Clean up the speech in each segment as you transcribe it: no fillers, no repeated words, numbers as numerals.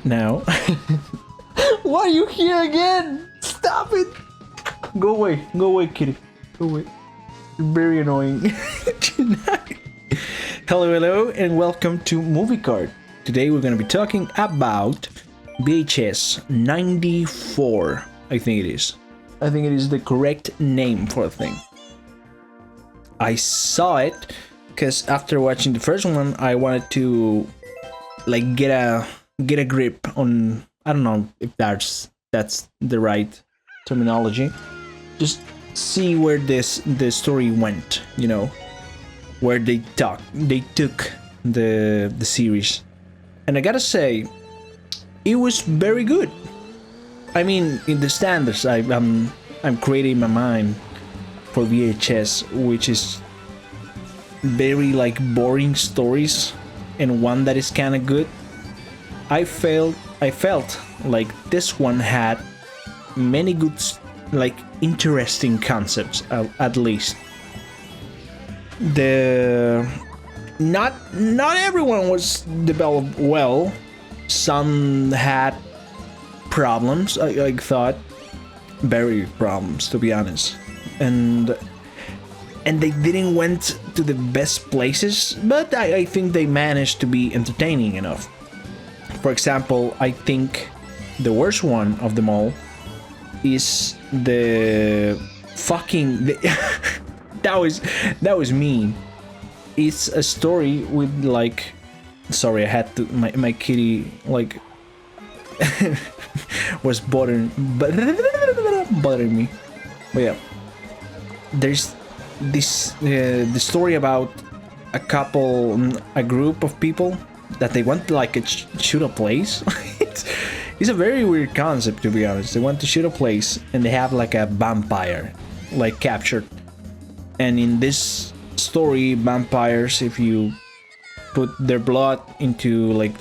now. Why are you here again? Stop it! Go away, kitty. Go away. You're very annoying. Hello, and welcome to Movie Kart. Today we're gonna be talking about VHS 94. I think it is. I think it is the correct name for the thing. I saw it because after watching the first one, I wanted to like get a grip on. I don't know if that's the right terminology. Just see where the story went. You know, where they took the series, and I gotta say, it was very good. I mean, in the standards, I'm creating my mind for VHS, which is very like boring stories, and one that is kind of good. I felt like this one had many good, like interesting concepts, at least. Not everyone was developed well. Some had problems. I thought very problems, to be honest, and they didn't went to the best places, but I think they managed to be entertaining enough. For example, I think the worst one of them all is the fucking that was mean. It's a story with like, sorry, I had to, my kitty like was bothering me. But yeah, there's this the story about a group of people that they want to like shoot a place. It's a very weird concept, to be honest. They want to shoot a place and they have like a vampire like captured, and in this story, vampires, if you put their blood into like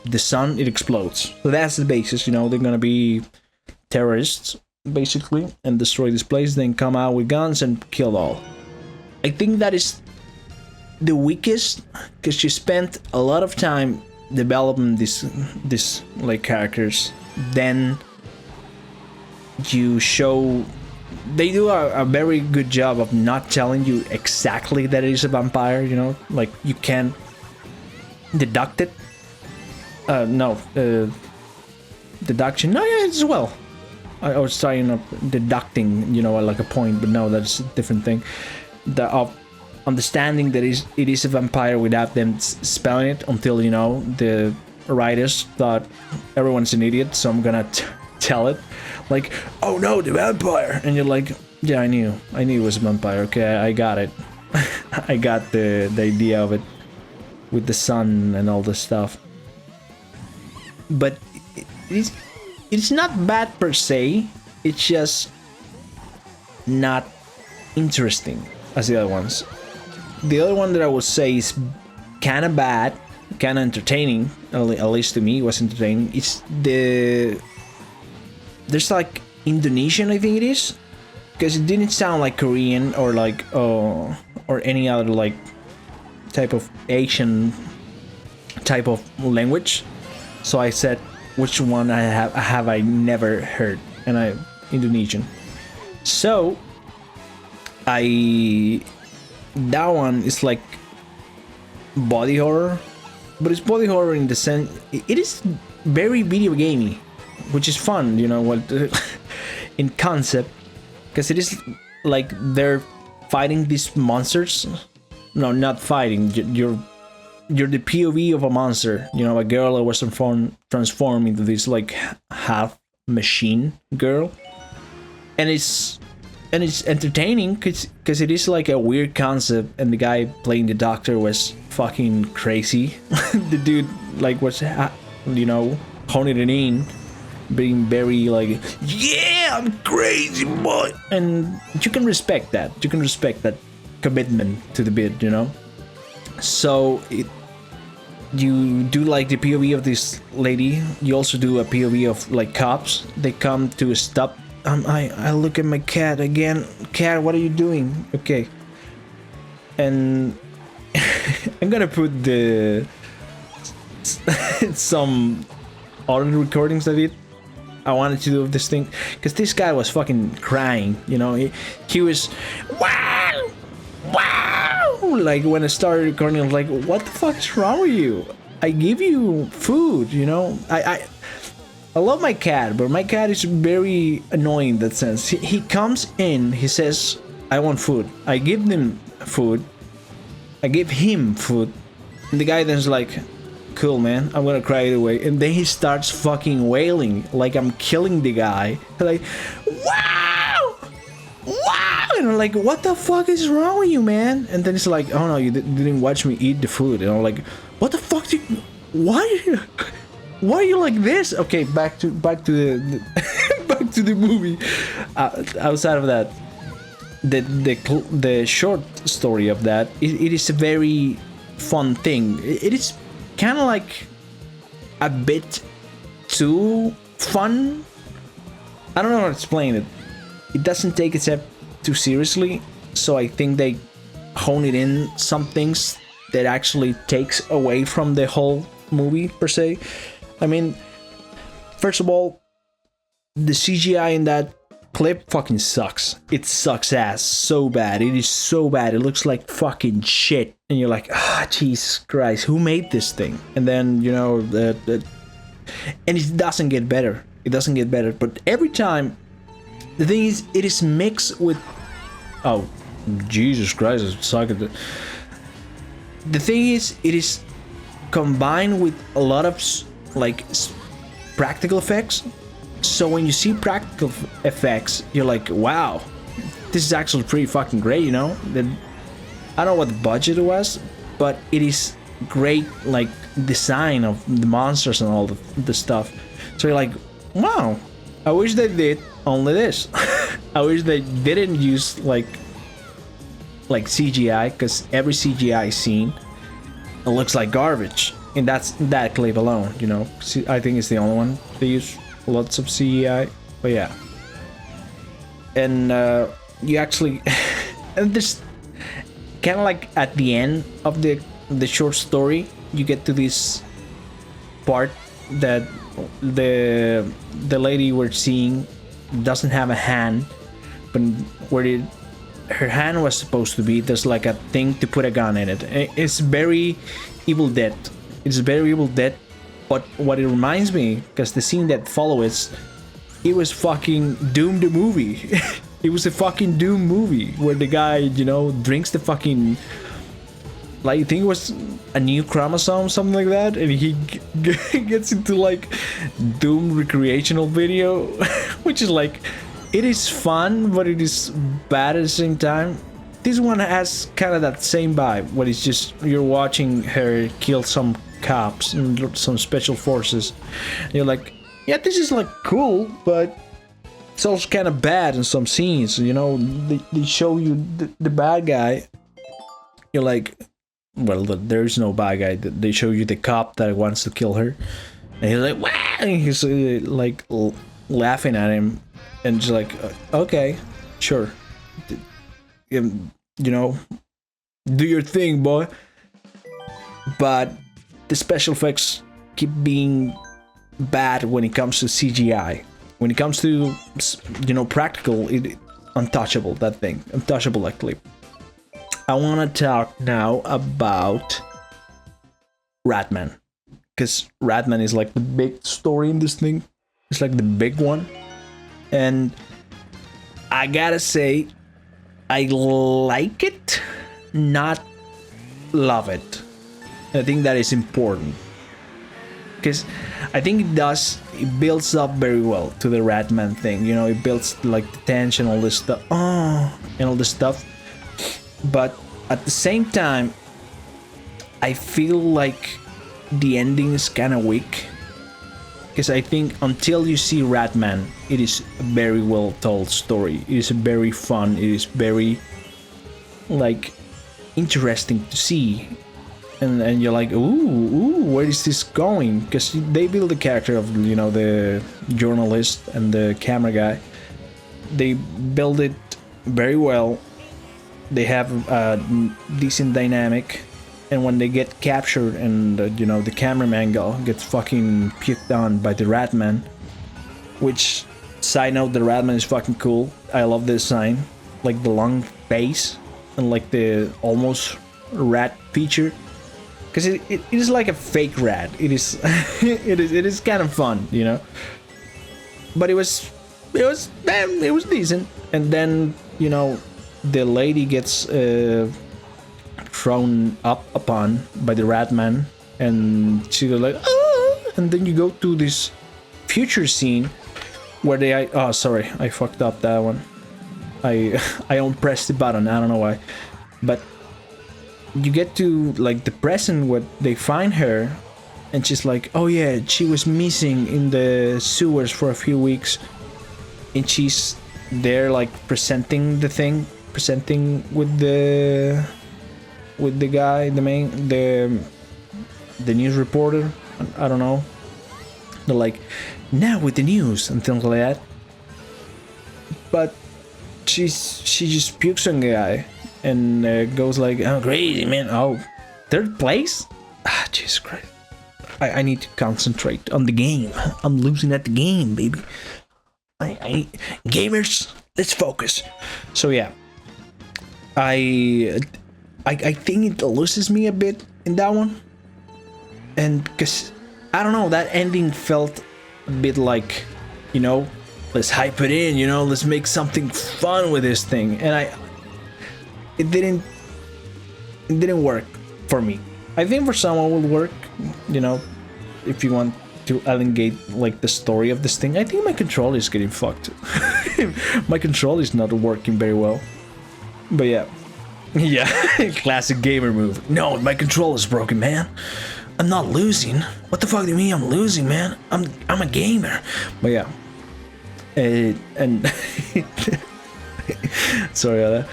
the sun, it explodes. So that's the basis, you know. They're gonna be terrorists basically and destroy this place, then come out with guns and kill all. I think that is the weakest, because you spent a lot of time developing this like characters. Then you show they do a very good job of not telling you exactly that it is a vampire, you know, like you can deduct it. Deduction. No, yeah, as well. I was trying of deducting, you know, like a point, but no, that's a different thing. Of understanding that it is a vampire without them spelling it, until, you know, the writers thought everyone's an idiot, so I'm gonna tell it. Like, oh no, the vampire! And you're like, yeah, I knew it was a vampire, okay, I got it. I got the idea of it with the sun and all this stuff. But it's not bad per se, it's just not interesting as the other ones. The other one that I would say is kind of bad, kind of entertaining, at least to me it was entertaining. It's there's like Indonesian, I think it is, because it didn't sound like Korean or like or any other like type of Asian type of language. So I said, which one have I never heard? And Indonesian. So that one is like body horror, but it's body horror in the sense it is very video gamey, which is fun, you know, what in concept, because it is like they're fighting these monsters. No, not fighting. You're the POV of a monster, you know, a girl that was transformed into this like half machine girl, and it's entertaining because it is like a weird concept, and the guy playing the doctor was fucking crazy. The dude like was, you know, honing it in, being very like, yeah, I'm crazy boy, and you can respect that. You can respect that commitment to the bit, you know. So you do like the POV of this lady. You also do a POV of like cops. They come to a stop. I look at my cat again. Cat, what are you doing? Okay. And I'm gonna put some all the recordings I did. I wanted to do this thing because this guy was fucking crying. You know, he was wow, wow. Like when I started recording, I was like, "What the fuck is wrong with you? I give you food." You know, I love my cat, but my cat is very annoying in that sense. He comes in, he says, "I want food." I give him food. I give him food, and the guy then's like, "Cool, man, I'm gonna cry it away." And then he starts fucking wailing like I'm killing the guy. Like, wow, wow, and I'm like, "What the fuck is wrong with you, man?" And then it's like, "Oh no, you didn't watch me eat the food." And I'm like, "What the fuck? Why? Why are you like this?" Okay, back to the back to the movie. Outside of that, the short story of that, it is a very fun thing. It is kind of like a bit too fun. I don't know how to explain it. It doesn't take itself too seriously, so I think they hone it in some things that actually takes away from the whole movie per se. I mean, first of all, the CGI in that clip fucking sucks. It sucks ass so bad. It is so bad. It looks like fucking shit. And you're like, ah, Jesus Christ, who made this thing? And then, you know, and it doesn't get better. It doesn't get better. But every time, the thing is, it is mixed with, oh, Jesus Christ, I suck at it. The thing is, it is combined with a lot of like practical effects. So when you see practical effects, you're like, wow, this is actually pretty fucking great, you know? I don't know what the budget was, but it is great, like, design of the monsters and all the stuff. So you're like, wow, I wish they did only this. I wish they didn't use, like CGI, because every CGI scene, it looks like garbage. And that's that clip alone, you know? I think it's the only one they use lots of CGI, but yeah. And you actually, and this kind of like at the end of the short story, you get to this part that the lady we're seeing doesn't have a hand, but where her hand was supposed to be, there's like a thing to put a gun in it. It's very Evil Dead. It's very Evil Dead. But what it reminds me, because the scene that follows, it was fucking Doom the movie. It was a fucking Doom movie where the guy, you know, drinks the fucking, like, I think it was a new chromosome, something like that, and he gets into like Doom recreational video, which is like, it is fun, but it is bad at the same time. This one has kind of that same vibe, where it's just you're watching her kill some cops and some special forces. And you're like, yeah, this is like cool, but it's also kind of bad in some scenes. You know, they show you the bad guy. You're like, well, there's no bad guy. They show you the cop that wants to kill her, and he's like, wow, and he's like laughing at him, and just like, okay, sure. You know, do your thing, boy. But the special effects keep being bad when it comes to CGI. When it comes to, you know, practical, untouchable, that thing. Untouchable, that clip. I want to talk now about Ratman. Because Ratman is like the big story in this thing. It's like the big one. And I gotta say, I like it, not love it. I think that is important, because I think it builds up very well to the Ratman thing. You know, it builds like the tension, all this stuff, and all this stuff. But at the same time, I feel like the ending is kind of weak. Because I think until you see Ratman, it is a very well told story. It is very fun. It is very, like, interesting to see. And you're like, ooh, where is this going? Because they build the character of, you know, the journalist and the camera guy. They build it very well. They have a decent dynamic. and when they get captured and you know, the cameraman gets fucking puked on by the rat man, which, side note, the rat man is fucking cool. I love the design, like the long face and like the almost rat feature, because it is like a fake rat. It is it is kind of fun, you know. But it was decent. And then, you know, the lady gets thrown up upon by the rat man, and she goes like, ah! And then you go to this future scene where they, oh sorry, I fucked up that one. I unpressed the button, I don't know why. But you get to like the present where they find her, and she's like, oh yeah, she was missing in the sewers for a few weeks, and she's there like presenting the thing, with the guy, the news reporter, I don't know. They're like, now with the news and things like that. But she just pukes on the guy and goes like, oh crazy man, oh, third place? Ah, Jesus Christ. I need to concentrate on the game. I'm losing at the game, baby. I gamers, let's focus. So yeah, I think it loses me a bit in that one, and because I don't know, that ending felt a bit like, you know, let's hype it in, you know, let's make something fun with this thing, and it didn't work for me. I think for someone it will work, you know, if you want to elongate like the story of this thing. I think my controller is getting fucked. My controller is not working very well. But yeah. Yeah, classic gamer move. No, my controller's broken, man. I'm not losing. What the fuck do you mean I'm losing, man? I'm a gamer. But yeah. And sorry about that.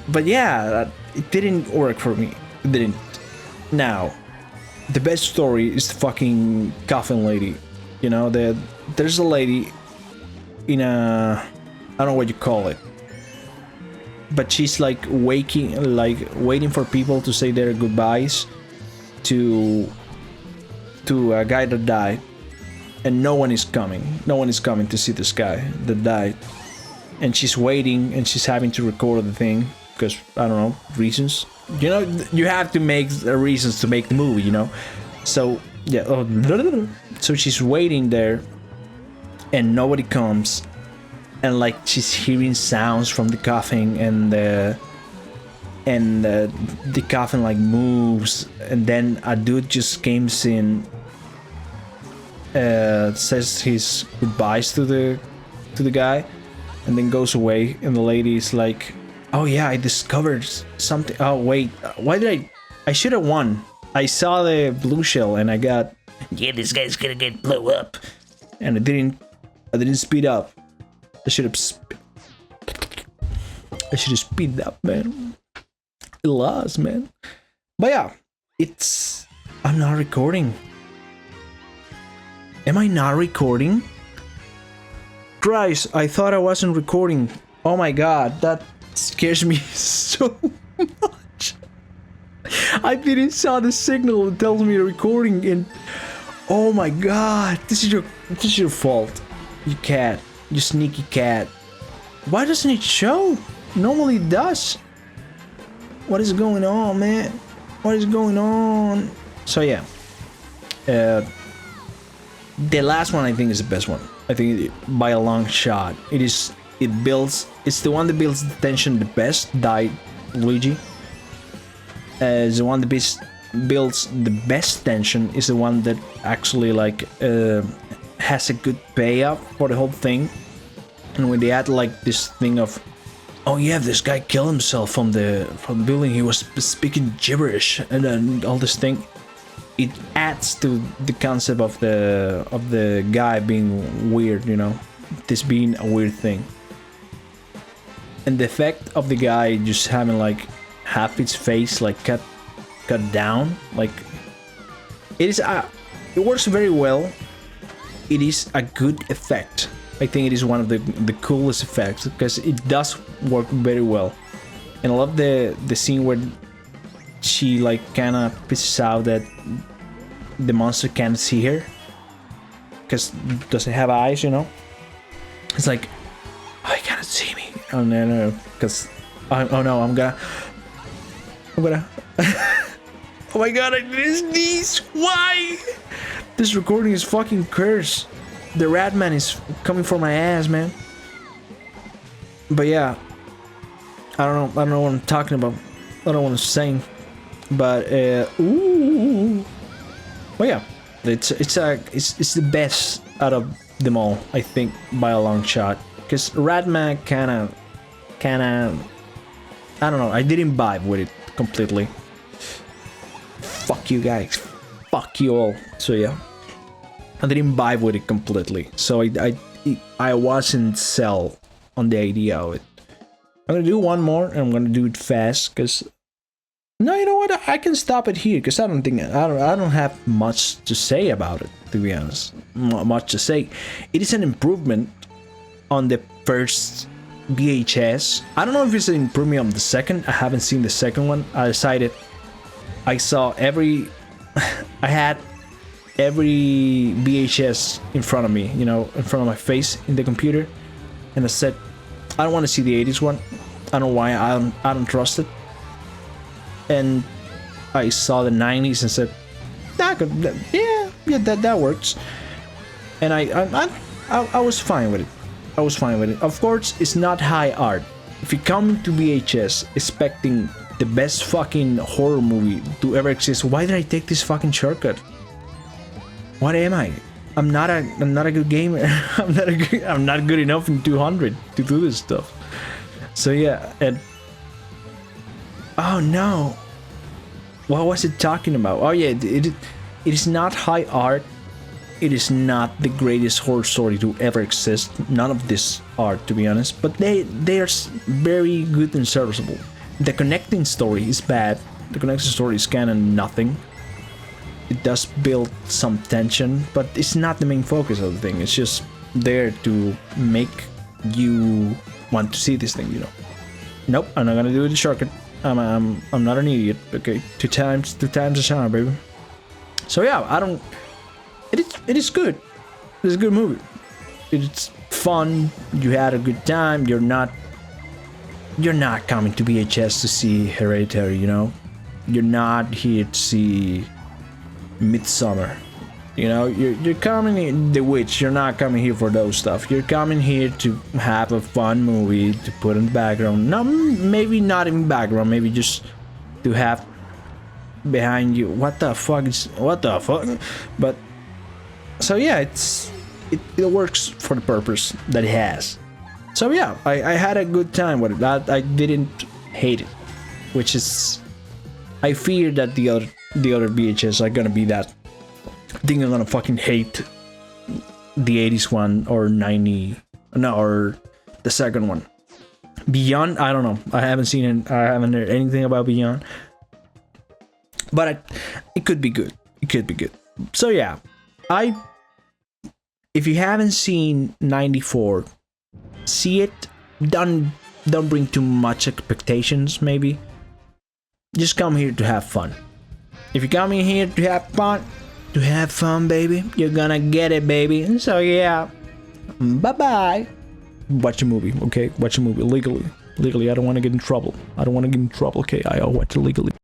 But yeah, it didn't work for me. It didn't. Now, the best story is the fucking coffin lady. You know, there's a lady in a, I don't know what you call it, but she's like waiting for people to say their goodbyes to a guy that died, and no one is coming to see this guy that died, and she's waiting, and she's having to record the thing because, I don't know, reasons. You know, you have to make reasons to make the movie, you know. So yeah, so she's waiting there, and nobody comes, and like she's hearing sounds from the coffin, and the coffin like moves, and then a dude just comes in, says his goodbyes to the guy, and then goes away, and the lady is like, oh yeah, I discovered something. Oh wait, why did I should have won. I saw the blue shell and I got, yeah, this guy's gonna get blow up, and I didn't speed up. I should have speeded up, man. I lost, man. But yeah, I'm not recording. Am I not recording? Christ, I thought I wasn't recording. Oh my god, that scares me so much. I didn't saw the signal that tells me you're recording, and oh my god, this is your fault. You cat, you sneaky cat. Why doesn't it show? Normally it does. What is going on, man? What is going on? So yeah, the last one I think is the best one. I think by a long shot. It's the one that builds the tension the best. Die, Luigi. The one that builds the best tension is the one that actually like has a good payoff for the whole thing. And when they add like this thing of, oh yeah, this guy killed himself from the building, he was speaking gibberish, and then all this thing, it adds to the concept of the guy being weird, you know, this being a weird thing. And the effect of the guy just having like half its face like cut down, like it works very well. It is a good effect. I think it is one of the coolest effects because it does work very well. And I love the scene where she like kind of pisses out that the monster can't see her because doesn't have eyes, you know. It's like, oh, he cannot see me. Oh no, because oh no, I'm gonna oh my god, I missed these. Why? This recording is fucking cursed. The rat man is coming for my ass, man. But yeah, I don't know what I'm talking about. I don't know what I'm saying. But ooh. Well, yeah, it's the best out of them all, I think, by a long shot. Because Ratman kinda, I don't know, I didn't vibe with it completely. Fuck you guys, fuck you all. So yeah, I didn't vibe with it completely. So I wasn't sell on the idea of it. I'm gonna do one more, and I'm gonna do it fast, cause no, you know what? I can stop it here, cause I don't have much to say about it. To be honest, not much to say. It is an improvement on the first VHS. I don't know if it's an improvement on the second. I haven't seen the second one. I decided I saw every I had every VHS in front of me, you know, in front of my face in the computer, and I said, I don't want to see the 80s one. I don't know why. I don't trust it. And I saw the 90s and said, that works. And I was fine with it. I was fine with it. Of course, it's not high art. If you come to VHS expecting the best fucking horror movie to ever exist, why did I take this fucking shortcut? What am I? I'm not a good gamer. I'm not good enough in 200 to do this stuff. So yeah, and oh no, what was it talking about? Oh yeah, it is not high art. It is not the greatest horror story to ever exist. None of this art, to be honest. But they are very good and serviceable. The connecting story is bad. The connecting story is kind of nothing. It does build some tension, but it's not the main focus of the thing. It's just there to make you want to see this thing, you know. Nope, I'm not gonna do the shortcut. I'm not an idiot. Okay, two times the charm, baby. So yeah, I don't. It is good. It's a good movie. It's fun. You had a good time. You're not coming to VHS to see Hereditary, you know. You're not here to see Midsummer. You know, you're coming in The Witch. You're not coming here for those stuff. You're coming here to have a fun movie to put in the background. No, maybe not in background. Maybe just to have behind you. What the fuck? But so yeah, it works for the purpose that it has. So yeah, I had a good time with it. I didn't hate it, which is, I fear that the other VHS are gonna be that. I think I'm gonna fucking hate the 80s one or 90, no, or the second one. Beyond, I don't know. I haven't seen it. I haven't heard anything about Beyond, but it could be good. It could be good. So yeah, if you haven't seen 94, see it. Don't bring too much expectations. Maybe just come here to have fun. If you come in here to have fun, baby, you're gonna get it, baby. So yeah, bye bye. Watch a movie, okay? Watch a movie legally. I don't want to get in trouble. Okay, I'll watch it legally.